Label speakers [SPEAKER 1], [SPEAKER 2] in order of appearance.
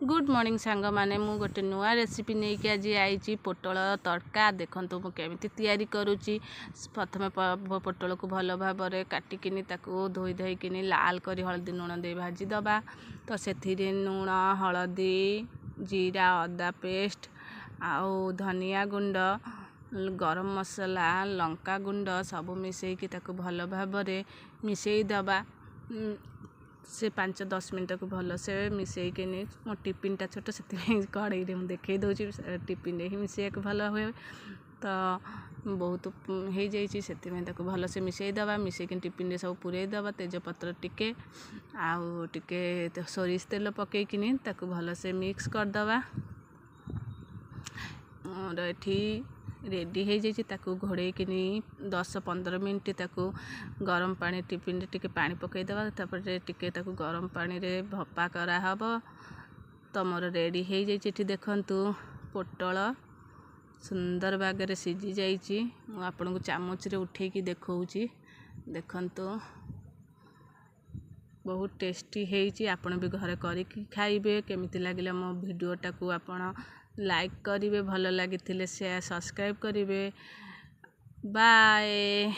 [SPEAKER 1] Good morning सांग माने मु गोटे नुआ रेसिपी नहीं कि आज आई पोटल तड़का देखो मु केमी तैयारी करुच्ची। प्रथम पोटल को भल भाव काटिकिनी ताकू धोई धोईकिनी लाल करी हलदी लुण दे भाजी दबा। तो से लुण हलदी जीरा अदा पेस्ट आउ धनिया गुंड गरम मसला लंका गुंड सब मिसेकी ताकू भल भाव मिसई दबा। से 5-10 मिनट को भल से मिसेक मो टिफिन टा छोट से कड़े में देखे दूसरी टिफिन ही मिसे भल हुए तो बहुत हो जाइए भल से मिसई दबा। मिसेक टिफिन सब पूरे दबा तेजपत्र टिके आउ टिके सोरिष तेल पकईकिनी भल से मिक्स करदबा। और ये रेडी हो जाइए घोड़ेकिनी 10-15 मिनट गरम पानी टिफिन टिके पानी पकईदबा। टिके गरम पानी रे भपा कराहब। तो मोर रेडी हो जाइए। देखंतु पोटल सुंदर बागरे सीझी जाइए। आपन को चामच रे उठेकी देखौची देखंतु बहुत टेस्टी है। आपण भी घरे करिकी खाइबे। केमिति लागिला मो वीडियोटा को आपण लाइक करिवे, भल लागिथिले शेयर सब्सक्राइब करिवे। बाय।